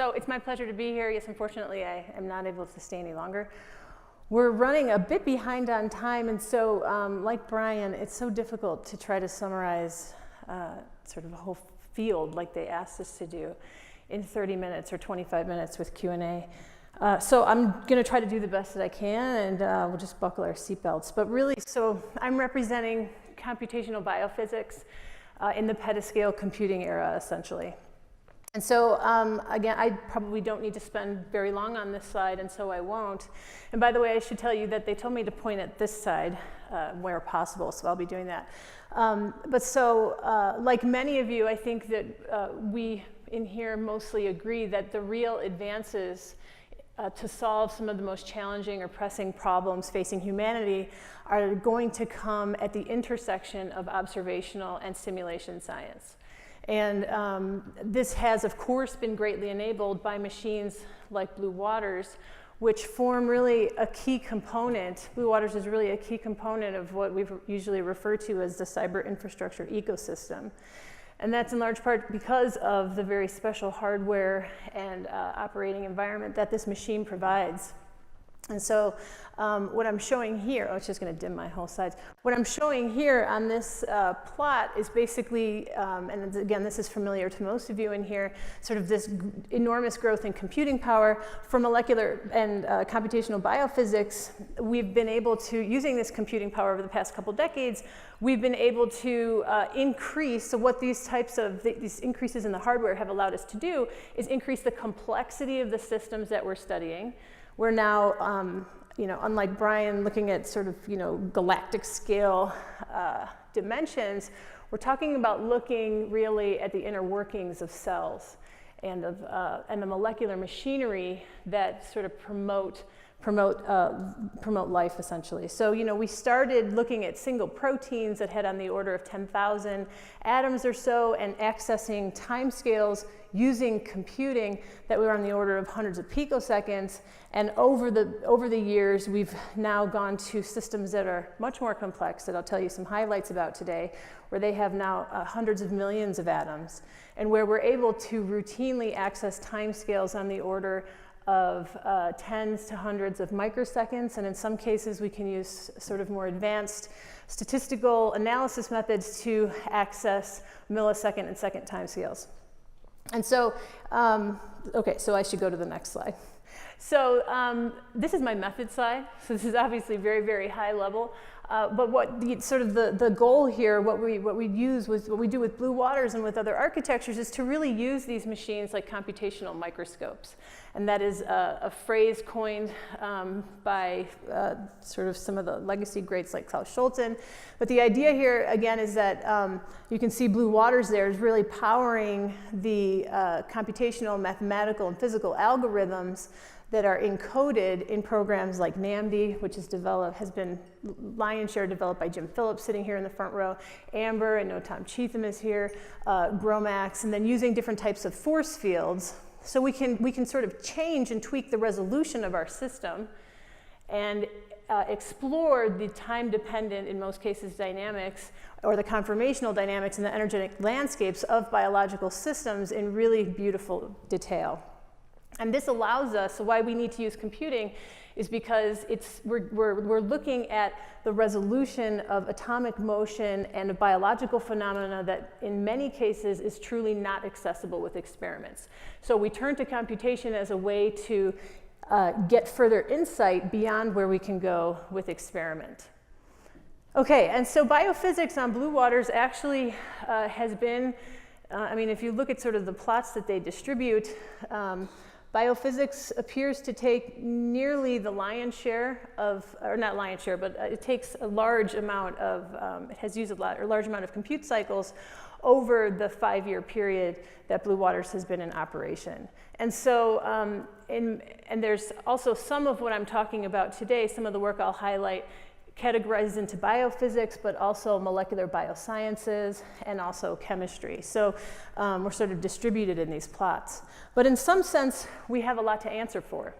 So it's my pleasure to be here. Yes, unfortunately, I am not able to stay any longer. We're running a bit behind on time, and so like Brian, it's so difficult to try to summarize sort of a whole field like they asked us to do in 30 minutes or 25 minutes with Q&A. So I'm going to try to do the best that I can, and we'll just buckle our seatbelts. But really, so I'm representing computational biophysics in the petascale computing era, essentially. And so, again, I probably don't need to spend very long on this slide, and so I won't. And by the way, I should tell you that they told me to point at this side where possible, so I'll be doing that. But so, like many of you, I think that we in here mostly agree that the real advances to solve some of the most challenging or pressing problems facing humanity are going to come at the intersection of observational and simulation science. And this has, of course, been greatly enabled by machines like BlueWaters, which form really a key component. BlueWaters is really a key component of what we usually refer to as the cyber infrastructure ecosystem. And that's in large part because of the very special hardware and operating environment that this machine provides. And so what I'm showing here, oh, it's just going to dim my whole slides. What I'm showing here on this plot is basically, and again, this is familiar to most of you in here, sort of this enormous growth in computing power. For molecular and computational biophysics, we've been able to, using this computing power over the past couple decades, we've been able to increase, so what these types of, these increases in the hardware have allowed us to do is increase the complexity of the systems that we're studying. We're now, you know, unlike Brian looking at sort of, you know, galactic scale dimensions, we're talking about looking really at the inner workings of cells and the molecular machinery that sort of promote life, essentially. So, you know, we started looking at single proteins that had on the order of 10,000 atoms or so, and accessing timescales using computing that were on the order of hundreds of picoseconds. And over the years, we've now gone to systems that are much more complex, that I'll tell you some highlights about today, where they have now hundreds of millions of atoms, and where we're able to routinely access timescales on the order of tens to hundreds of microseconds, and in some cases we can use sort of more advanced statistical analysis methods to access millisecond and second timescales. And so, okay, so I should go to the next slide. So this is my method slide. So this is obviously very, very high level. But what the goal here, what we do with BlueWaters and with other architectures, is to really use these machines like computational microscopes. And that is a phrase coined by sort of some of the legacy greats like Klaus Schulten. But the idea here, again, is that you can see BlueWaters there is really powering the computational, mathematical, and physical algorithms that are encoded in programs like NAMD, which has been lion's share developed by Jim Phillips, sitting here in the front row. Amber, I know Tom Cheatham is here, GROMACS, and then using different types of force fields. So we can sort of change and tweak the resolution of our system and explore the time-dependent, in most cases, dynamics, or the conformational dynamics and the energetic landscapes of biological systems in really beautiful detail. And this allows us, so why we need to use computing is because we're looking at the resolution of atomic motion and a biological phenomena that in many cases is truly not accessible with experiments. So we turn to computation as a way to get further insight beyond where we can go with experiment. Okay, and so biophysics on BlueWaters actually has been, I mean, if you look at sort of the plots that they distribute, biophysics appears to take nearly the lion's share of, or not lion's share, but it takes a large amount of, it has used a large amount of compute cycles over the 5-year period that BlueWaters has been in operation. And so, and there's also some of what I'm talking about today, some of the work I'll highlight, categorized into biophysics, but also molecular biosciences and also chemistry. So we're sort of distributed in these plots. But in some sense, we have a lot to answer for.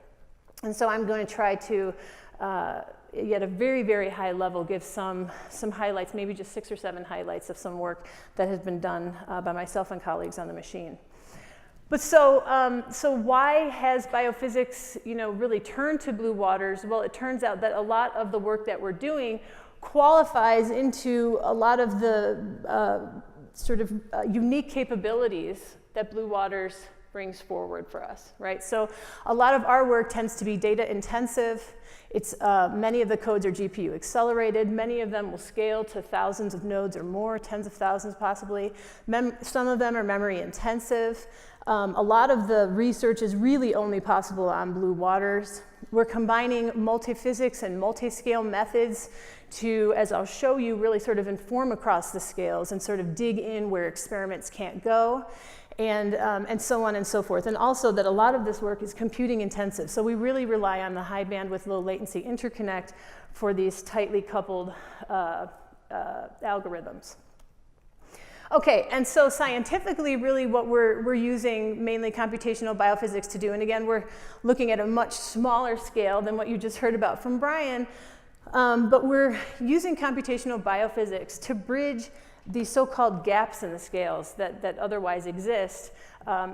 And so I'm going to try to, at a very, very high level, give some highlights, maybe just 6 or 7 highlights of some work that has been done by myself and colleagues on the machine. But so why has biophysics, really turned to BlueWaters? Well, it turns out that a lot of the work that we're doing qualifies into a lot of the unique capabilities that BlueWaters brings forward for us, right? So a lot of our work tends to be data intensive. It's many of the codes are GPU accelerated. Many of them will scale to thousands of nodes or more, tens of thousands possibly. Some of them are memory intensive. A lot of the research is really only possible on BlueWaters. We're combining multiphysics and multiscale methods to, as I'll show you, really sort of inform across the scales and sort of dig in where experiments can't go, and so on and so forth. And also that a lot of this work is computing intensive. So we really rely on the high bandwidth, low latency interconnect for these tightly coupled algorithms. Okay, and so scientifically, really what we're using mainly computational biophysics to do, and again, we're looking at a much smaller scale than what you just heard about from Brian, but we're using computational biophysics to bridge these so-called gaps in the scales that otherwise exist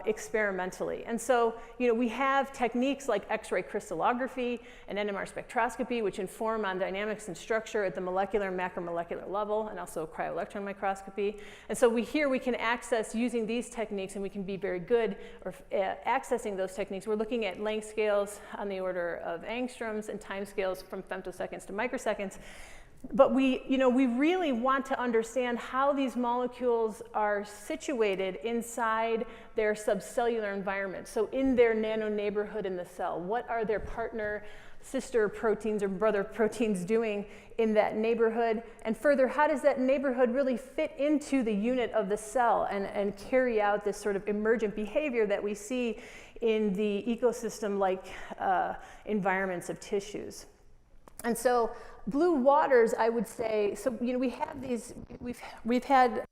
experimentally. And so, we have techniques like X-ray crystallography and NMR spectroscopy, which inform on dynamics and structure at the molecular and macromolecular level, and also cryo-electron microscopy. And so we can access using these techniques, and we can be very good accessing those techniques. We're looking at length scales on the order of angstroms and time scales from femtoseconds to microseconds. But we really want to understand how these molecules are situated inside their subcellular environment. So in their nano neighborhood in the cell, what are their partner, sister proteins or brother proteins doing in that neighborhood? And further, how does that neighborhood really fit into the unit of the cell and carry out this sort of emergent behavior that we see in the ecosystem-like environments of tissues? And so BlueWaters, I would say, so we have these, we've had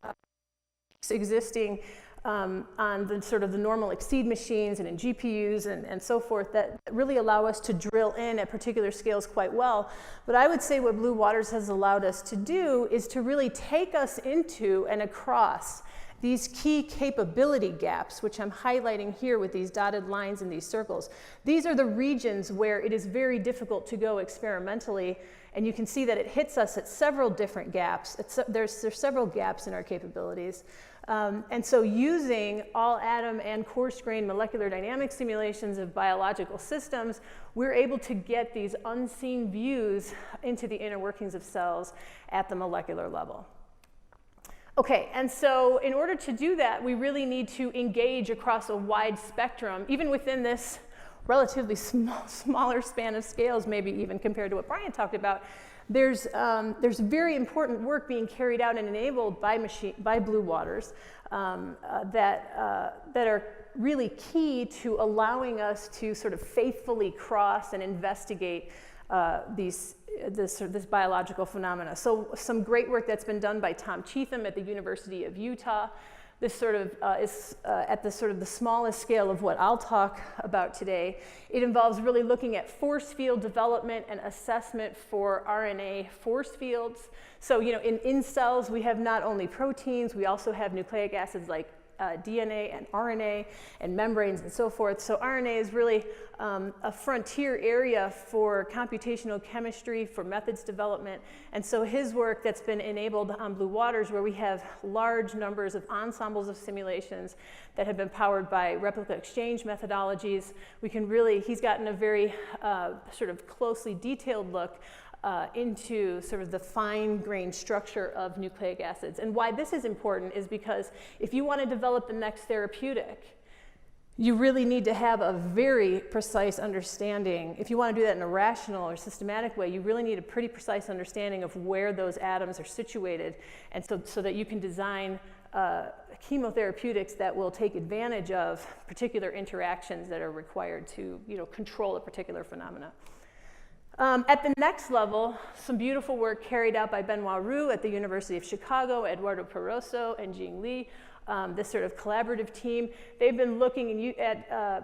existing on the sort of the normal Exceed machines and in GPUs and so forth that really allow us to drill in at particular scales quite well. But I would say what BlueWaters has allowed us to do is to really take us into and across these key capability gaps, which I'm highlighting here with these dotted lines and these circles. These are the regions where it is very difficult to go experimentally, and you can see that it hits us at several different gaps. There's several gaps in our capabilities. And so using all atom and coarse-grained molecular dynamics simulations of biological systems, we're able to get these unseen views into the inner workings of cells at the molecular level. Okay, and so in order to do that, we really need to engage across a wide spectrum, even within this relatively smaller span of scales, maybe even compared to what Brian talked about. There's very important work being carried out and enabled by BlueWaters that are really key to allowing us to sort of faithfully cross and investigate this biological phenomena. So some great work that's been done by Tom Cheatham at the University of Utah. This sort of is at the sort of the smallest scale of what I'll talk about today. It involves really looking at force field development and assessment for RNA force fields. So in cells we have not only proteins, we also have nucleic acids like DNA and RNA and membranes and so forth. So RNA is really a frontier area for computational chemistry, for methods development. And so his work that's been enabled on BlueWaters, where we have large numbers of ensembles of simulations that have been powered by replica exchange methodologies, he's gotten a very sort of closely detailed look into sort of the fine-grained structure of nucleic acids. And why this is important is because if you want to develop the next therapeutic, you really need to have a very precise understanding. If you want to do that in a rational or systematic way, you really need a pretty precise understanding of where those atoms are situated, and so that you can design chemotherapeutics that will take advantage of particular interactions that are required to control a particular phenomena. At the next level, some beautiful work carried out by Benoit Roux at the University of Chicago, Eduardo Peroso, and Jing Li, this sort of collaborative team. They've been looking at a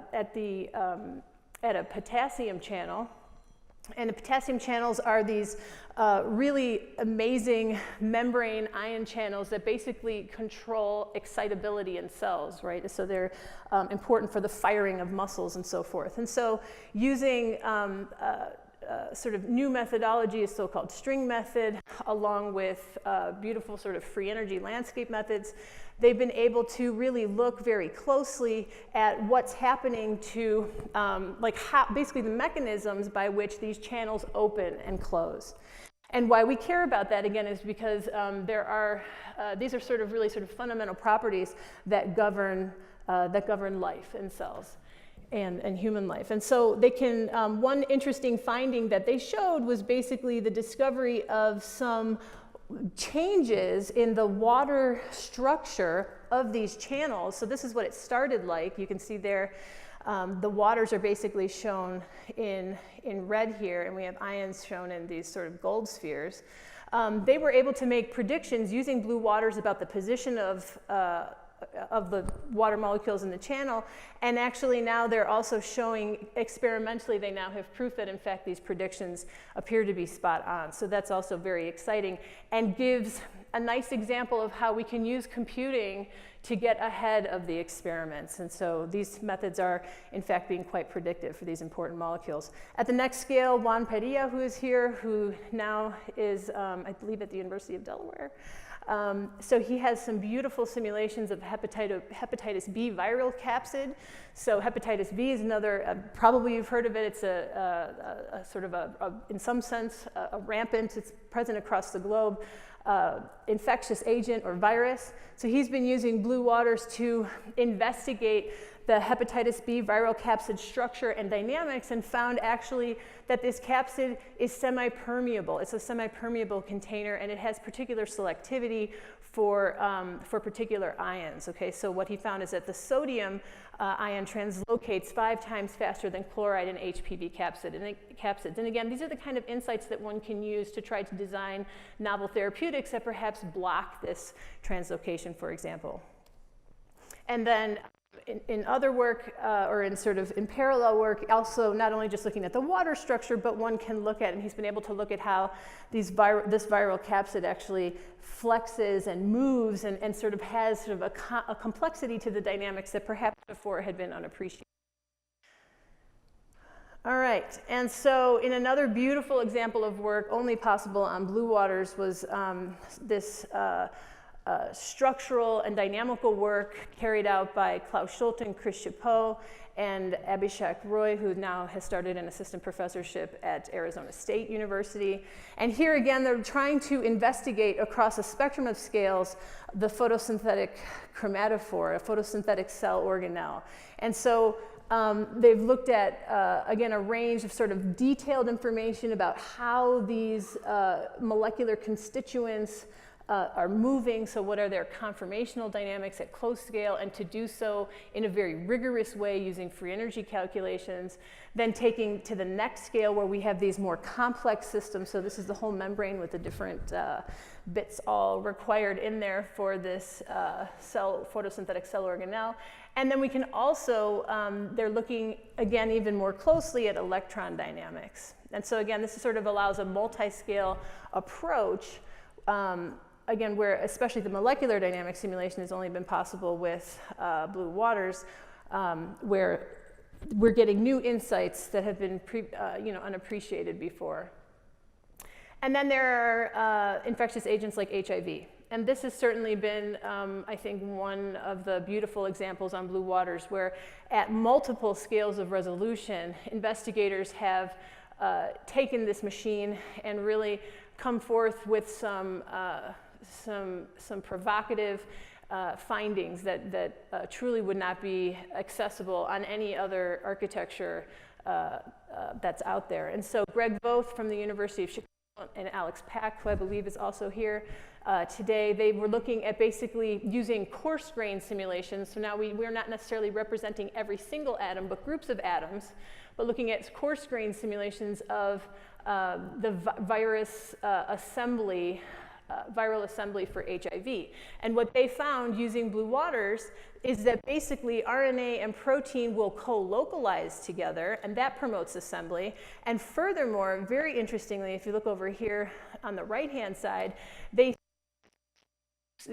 potassium channel And the potassium channels are these really amazing membrane ion channels that basically control excitability in cells, right? So they're important for the firing of muscles and so forth. And so using sort of new methodology, a so-called string method, along with beautiful sort of free energy landscape methods, they've been able to really look very closely at what's happening to, like how, basically the mechanisms by which these channels open and close. And why we care about that, again, is because these are sort of really sort of fundamental properties that govern life in cells and human life. And so they can, one interesting finding that they showed was basically the discovery of some changes in the water structure of these channels. So this is what it started like. You can see there, the waters are basically shown in red here, and we have ions shown in these sort of gold spheres. They were able to make predictions using BlueWaters about the position of the water molecules in the channel, and actually now they're also showing experimentally, they now have proof that in fact these predictions appear to be spot on. So that's also very exciting and gives a nice example of how we can use computing to get ahead of the experiments. And so these methods are in fact being quite predictive for these important molecules. At the next scale, Juan Padilla, who is here, who now is, I believe, at the University of Delaware. So he has some beautiful simulations of hepatitis B viral capsid. So hepatitis B is another, probably you've heard of it. It's a sort of in some sense, a rampant, it's present across the globe, infectious agent or virus. So he's been using BlueWaters to investigate the hepatitis B viral capsid structure and dynamics, and found actually that this capsid is semi-permeable. It's a semi-permeable container, and it has particular selectivity for particular ions. Okay, so what he found is that the sodium ion translocates 5 times faster than chloride and HPV capsids. And again, these are the kind of insights that one can use to try to design novel therapeutics that perhaps block this translocation, for example. And then in other work, or in parallel work, also not only just looking at the water structure, but one can look at, and he's been able to look at how this viral capsid actually flexes and moves and sort of has sort of a complexity to the dynamics that perhaps before had been unappreciated. All right, and so in another beautiful example of work only possible on BlueWaters was this structural and dynamical work carried out by Klaus Schulte and Chris Chapeau and Abhishek Roy, who now has started an assistant professorship at Arizona State University. And here again, they're trying to investigate across a spectrum of scales the photosynthetic chromatophore, a photosynthetic cell organelle. And so they've looked at, again, a range of sort of detailed information about how these molecular constituents are moving, so what are their conformational dynamics at close scale, and to do so in a very rigorous way using free energy calculations, then taking to the next scale where we have these more complex systems. So this is the whole membrane with the different bits all required in there for this photosynthetic cell organelle. And then we can also, they're looking again even more closely at electron dynamics. And so again, this sort of allows a multiscale approach, again, where especially the molecular dynamic simulation has only been possible with BlueWaters, where we're getting new insights that have been unappreciated before. And then there are infectious agents like HIV. And this has certainly been, I think, one of the beautiful examples on BlueWaters, where at multiple scales of resolution, investigators have taken this machine and really come forth with some provocative findings that truly would not be accessible on any other architecture that's out there. And so Greg Voth from the University of Chicago and Alex Pack, who I believe is also here today, they were looking at basically using coarse grain simulations. So now we're not necessarily representing every single atom, but groups of atoms, but looking at coarse grain simulations of the virus assembly viral assembly for HIV. And what they found using BlueWaters is that basically RNA and protein will co-localize together, and that promotes assembly. And furthermore, very interestingly, if you look over here on the right-hand side, they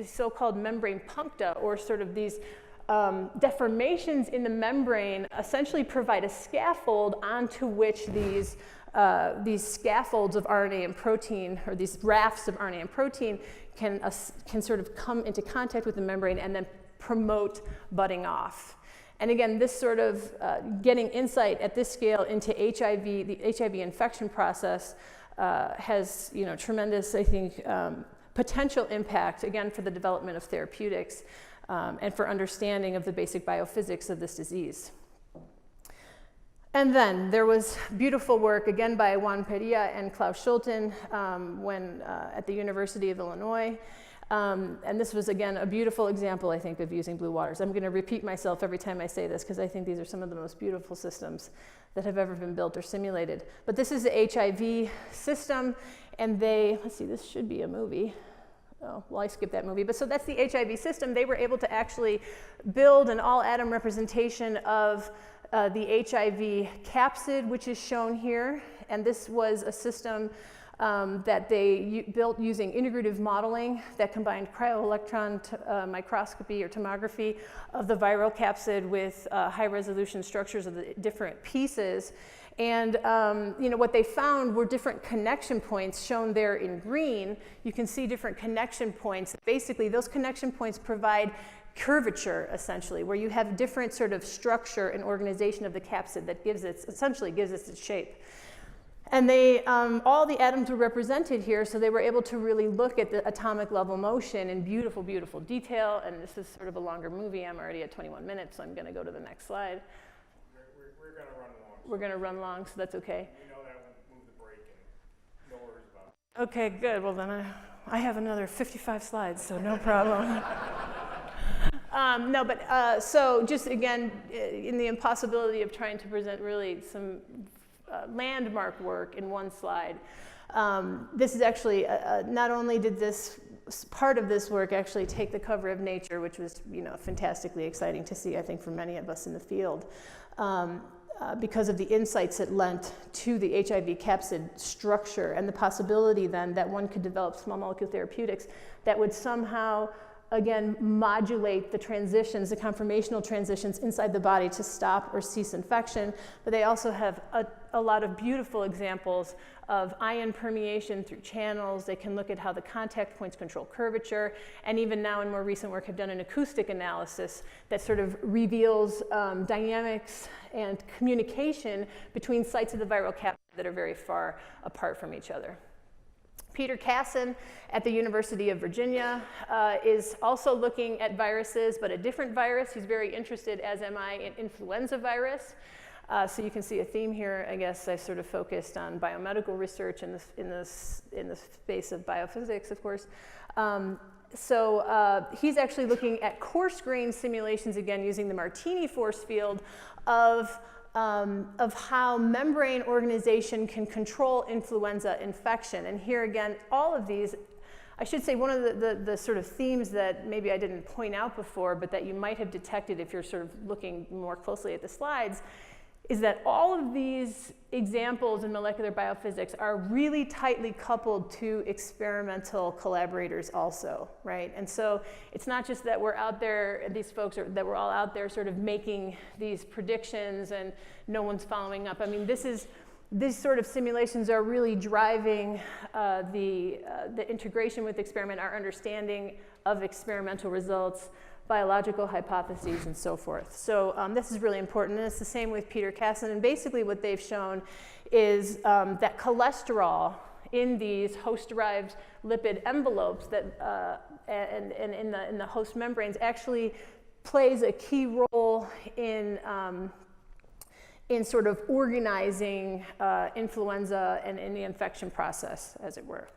so-called membrane puncta, or sort of these deformations in the membrane, essentially provide a scaffold onto which these scaffolds of RNA and protein, or these rafts of RNA and protein, can sort of come into contact with the membrane and then promote budding off. And again, this sort of getting insight at this scale into HIV, the HIV infection process, has tremendous, I think, potential impact, again, for the development of therapeutics and for understanding of the basic biophysics of this disease. And then there was beautiful work, again, by Juan Perea and Klaus Schulten at the University of Illinois. And this was, again, a beautiful example, I think, of using BlueWaters. I'm going to repeat myself every time I say this, because I think these are some of the most beautiful systems that have ever been built or simulated. But this is the HIV system, and let's see, this should be a movie. Oh, well, I skipped that movie. But so that's the HIV system. They were able to actually build an all-atom representation of the HIV capsid, which is shown here. And this was a system that they built using integrative modeling that combined cryo-electron microscopy or tomography of the viral capsid with high-resolution structures of the different pieces. And what they found were different connection points shown there in green. You can see different connection points. Basically, those connection points provide curvature, essentially, where you have different sort of structure and organization of the capsid that essentially gives it its shape. And all the atoms were represented here, so they were able to really look at the atomic level motion in beautiful, beautiful detail. And this is sort of a longer movie. I'm already at 21 minutes, so I'm going to go to the next slide. We're going to run long. We're going to run long, so that's okay. We know that won't move the break, and no worries about it. Okay, good. Well, then I have another 55 slides, so no problem. So just again, in the impossibility of trying to present really some landmark work in one slide, this is actually, not only did this part of this work actually take the cover of Nature, which was fantastically exciting to see, I think, for many of us in the field, because of the insights it lent to the HIV capsid structure and the possibility then that one could develop small molecule therapeutics that would somehow, again, modulate the transitions, the conformational transitions inside the body to stop or cease infection. But they also have a lot of beautiful examples of ion permeation through channels. They can look at how the contact points control curvature, and even now in more recent work have done an acoustic analysis that sort of reveals dynamics and communication between sites of the viral capsid that are very far apart from each other. Peter Casson at the University of Virginia is also looking at viruses, but a different virus. He's very interested, as am I, in influenza virus. So you can see a theme here. I guess I sort of focused on biomedical research in the space of biophysics, of course. So he's actually looking at coarse grain simulations, again, using the Martini force field of how membrane organization can control influenza infection. And here again, all of these, I should say one of the sort of themes that maybe I didn't point out before, but that you might have detected if you're sort of looking more closely at the slides, is that all of these examples in molecular biophysics are really tightly coupled to experimental collaborators also, right? And so it's not just that we're out there, these folks that we're all out there sort of making these predictions and no one's following up. I mean, these sort of simulations are really driving the integration with experiment, our understanding of experimental results, biological hypotheses, and so forth. So this is really important, and it's the same with Peter Casson. And basically what they've shown is that cholesterol in these host-derived lipid envelopes that, and in the host membranes actually plays a key role in sort of organizing influenza and in the infection process, as it were.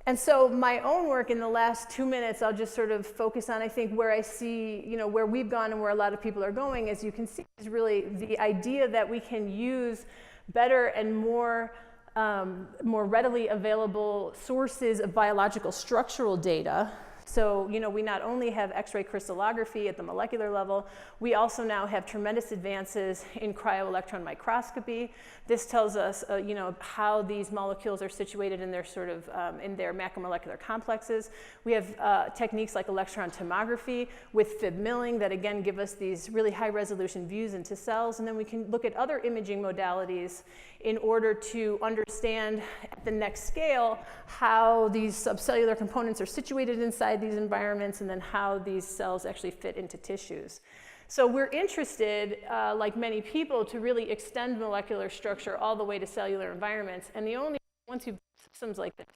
And so my own work in the last 2 minutes, I'll just sort of focus on, I think, where I see, where we've gone and where a lot of people are going, as you can see, is really the idea that we can use better and more more readily available sources of biological structural data. So, you know, we not only have X-ray crystallography at the molecular level, we also now have tremendous advances in cryo-electron microscopy. This tells us, you know, how these molecules are situated in their sort of, in their macromolecular complexes. We have techniques like electron tomography with fib milling that again give us these really high resolution views into cells, and then we can look at other imaging modalities in order to understand at the next scale how these subcellular components are situated inside these environments and then how these cells actually fit into tissues. So we're interested, like many people, to really extend molecular structure all the way to cellular environments. And the only, once you've systems like this,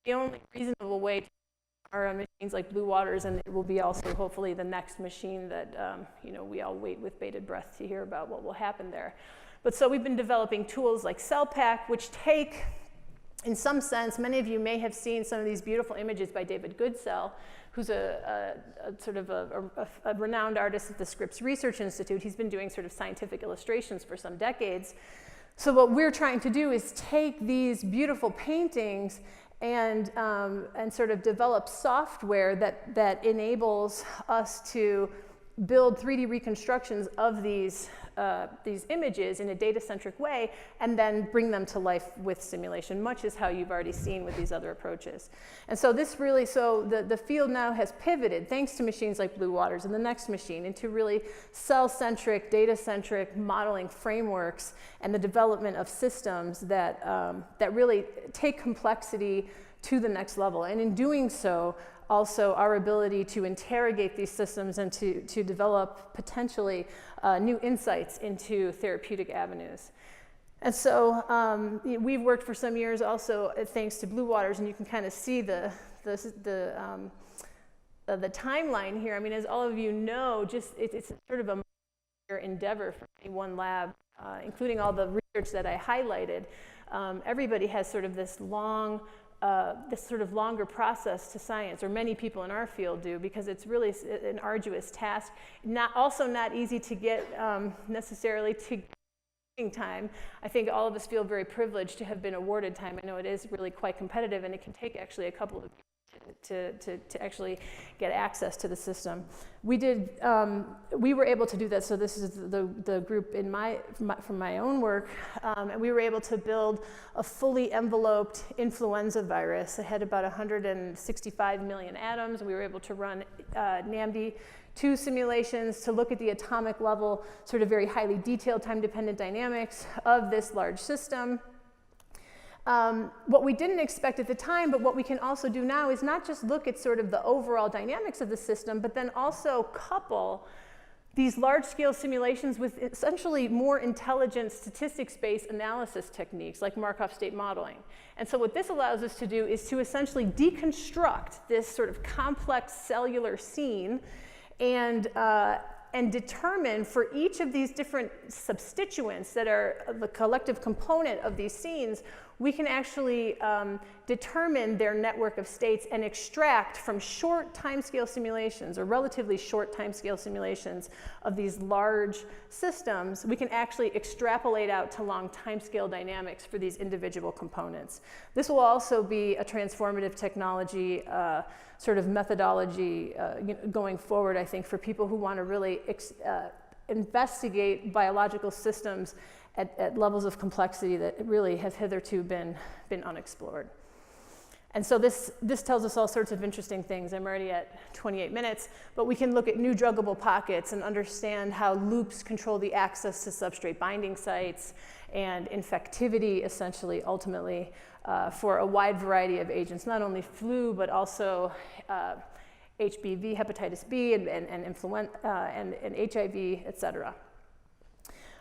the only reasonable way to are on machines like BlueWaters, and it will be also hopefully the next machine that you know, we all wait with bated breath to hear about what will happen there. But so we've been developing tools like CellPack, which take, in some sense, many of you may have seen some of these beautiful images by David Goodsell, who's a renowned artist at the Scripps Research Institute. He's been doing sort of scientific illustrations for some decades. So what we're trying to do is take these beautiful paintings and sort of develop software that enables us to build 3D reconstructions of these images in a data-centric way and then bring them to life with simulation, much as how you've already seen with these other approaches. And so this really, the field now has pivoted, thanks to machines like BlueWaters and the next machine, into really cell-centric, data-centric modeling frameworks and the development of systems that, that really take complexity to the next level. And in doing so, also our ability to interrogate these systems and to develop potentially new insights into therapeutic avenues. And so we've worked for some years also thanks to BlueWaters, and you can kind of see the timeline here. I mean, as all of you know, just it's sort of a endeavor for any one lab, including all the research that I highlighted. Everybody has sort of this sort of longer process to science, or many people in our field do, because it's really an arduous task. Also not easy to get necessarily to time. I think all of us feel very privileged to have been awarded time. I know it is really quite competitive, and it can take actually a couple of years to actually get access to the system. We were able to do that. So this is the group from my own work, and we were able to build a fully enveloped influenza virus. It had about 165 million atoms. We were able to run NAMD2 simulations to look at the atomic level, sort of very highly detailed time-dependent dynamics of this large system. What we didn't expect at the time, but what we can also do now, is not just look at sort of the overall dynamics of the system, but then also couple these large-scale simulations with essentially more intelligent statistics-based analysis techniques like Markov state modeling. And so what this allows us to do is to essentially deconstruct this sort of complex cellular scene and determine for each of these different substituents that are the collective component of these scenes, we can actually determine their network of states and extract from short timescale simulations, or relatively short timescale simulations of these large systems, we can actually extrapolate out to long timescale dynamics for these individual components. This will also be a transformative technology sort of methodology going forward, I think, for people who want to really investigate biological systems at levels of complexity that really have hitherto been unexplored. And so this tells us all sorts of interesting things. I'm already at 28 minutes, but we can look at new druggable pockets and understand how loops control the access to substrate binding sites and infectivity, essentially, ultimately, for a wide variety of agents, not only flu, but also HBV, hepatitis B, and influenza, and HIV, et cetera.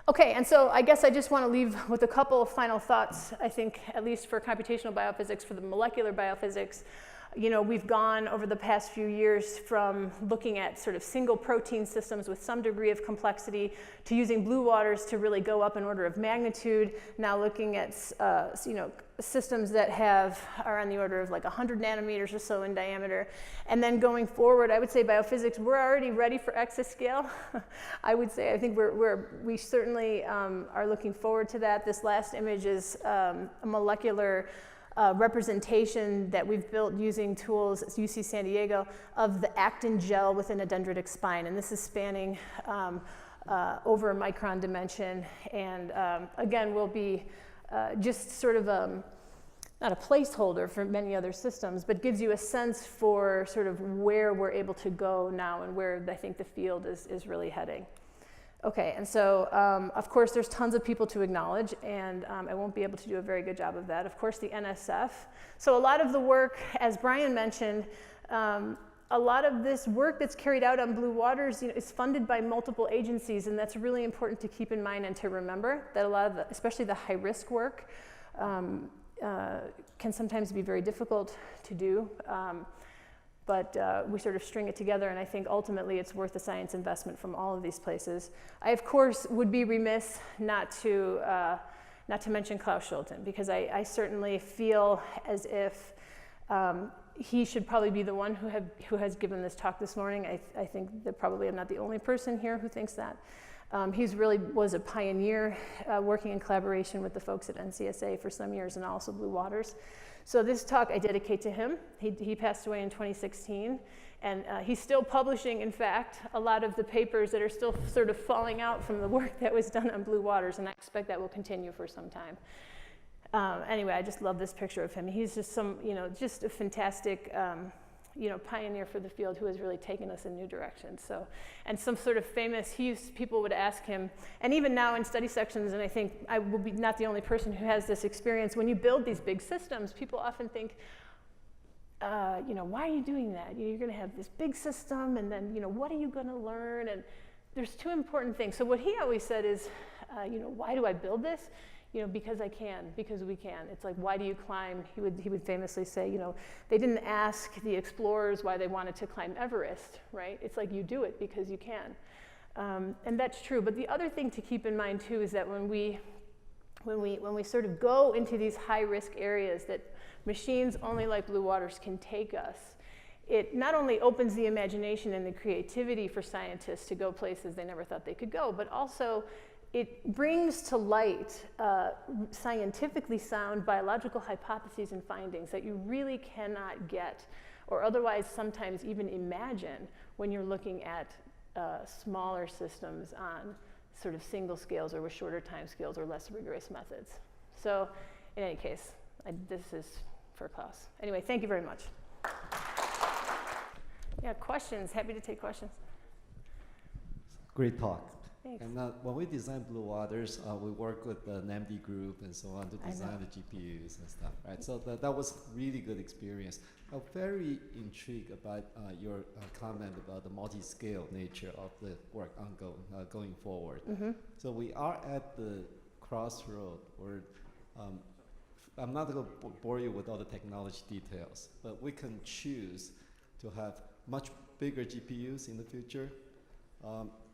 Okay, and so I guess I just want to leave with a couple of final thoughts, I think, at least for computational biophysics, for the molecular biophysics. We've gone over the past few years from looking at sort of single protein systems with some degree of complexity to using BlueWaters to really go up in order of magnitude. Now looking at systems that are on the order of like 100 nanometers or so in diameter. And then going forward, I would say biophysics, we're already ready for exascale. I would say, I think we certainly are looking forward to that. This last image is a molecular representation that we've built using tools at UC San Diego of the actin gel within a dendritic spine. And this is spanning over a micron dimension. And again, will be just sort of not a placeholder for many other systems, but gives you a sense for sort of where we're able to go now and where I think the field is really heading. Okay, and so of course there's tons of people to acknowledge, and I won't be able to do a very good job of that. Of course, the NSF. So a lot of the work, as Brian mentioned, a lot of this work that's carried out on BlueWaters is funded by multiple agencies, and that's really important to keep in mind and to remember that a lot of especially the high-risk work, can sometimes be very difficult to do. But we sort of string it together, and I think ultimately it's worth the science investment from all of these places. I, of course, would be remiss not to mention Klaus Schulten, because I certainly feel as if he should probably be the one who has given this talk this morning. I think that probably I'm not the only person here who thinks that. He's really was a pioneer working in collaboration with the folks at NCSA for some years and also BlueWaters. So this talk I dedicate to him. He passed away in 2016, and he's still publishing, in fact, a lot of the papers that are still sort of falling out from the work that was done on BlueWaters, and I expect that will continue for some time. Anyway, I just love this picture of him. He's just just a fantastic pioneer for the field who has really taken us in new directions. So, and some sort of famous, people would ask him, and even now in study sections, and I think I will be not the only person who has this experience, when you build these big systems, people often think, why are you doing that? You're going to have this big system, and then, what are you going to learn? And there's two important things. So what he always said is, why do I build this? Because I can, because we can. It's like, why do you climb? He would famously say, they didn't ask the explorers why they wanted to climb Everest, right? It's like, you do it because you can. And that's true. But the other thing to keep in mind too is that when we sort of go into these high risk areas that machines only like BlueWaters can take us, it not only opens the imagination and the creativity for scientists to go places they never thought they could go, but also it brings to light scientifically sound biological hypotheses and findings that you really cannot get or otherwise sometimes even imagine when you're looking at smaller systems on sort of single scales or with shorter time scales or less rigorous methods. So in any case, this is for Klaus. Anyway, thank you very much. Yeah, questions, happy to take questions. Great talk. Thanks. And when we design BlueWaters, we work with the NAMD group and so on to design the GPUs and stuff, right? So that was really good experience. I'm very intrigued about your comment about the multi-scale nature of the work going forward. Mm-hmm. So we are at the crossroad where I'm not going to bore you with all the technology details, but we can choose to have much bigger GPUs in the future,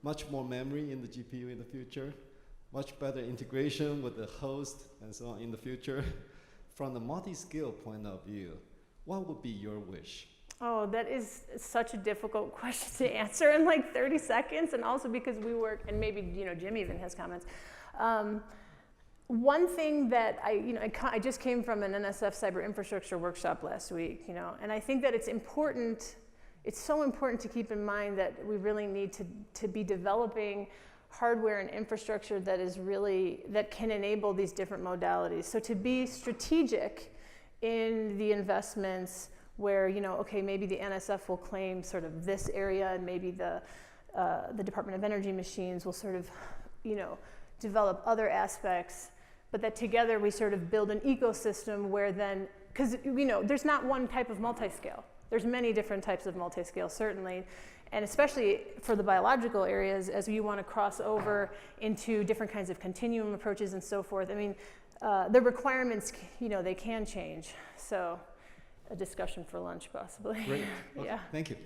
much more memory in the GPU in the future, much better integration with the host and so on in the future. From the multi-scale point of view, what would be your wish? Oh, that is such a difficult question to answer in like 30 seconds, and also because we work, and maybe Jim even has comments. One thing that I just came from an NSF cyber infrastructure workshop last week, and I think that it's important. It's so important to keep in mind that we really need to be developing hardware and infrastructure that can enable these different modalities. So to be strategic in the investments where, okay, maybe the NSF will claim sort of this area, and maybe the Department of Energy machines will sort of, develop other aspects, but that together we sort of build an ecosystem where then, because, there's not one type of multiscale. There's many different types of multiscale, certainly, and especially for the biological areas, as you want to cross over into different kinds of continuum approaches and so forth. I mean, the requirements, they can change. So a discussion for lunch possibly. Great. Okay, Yeah. thank you.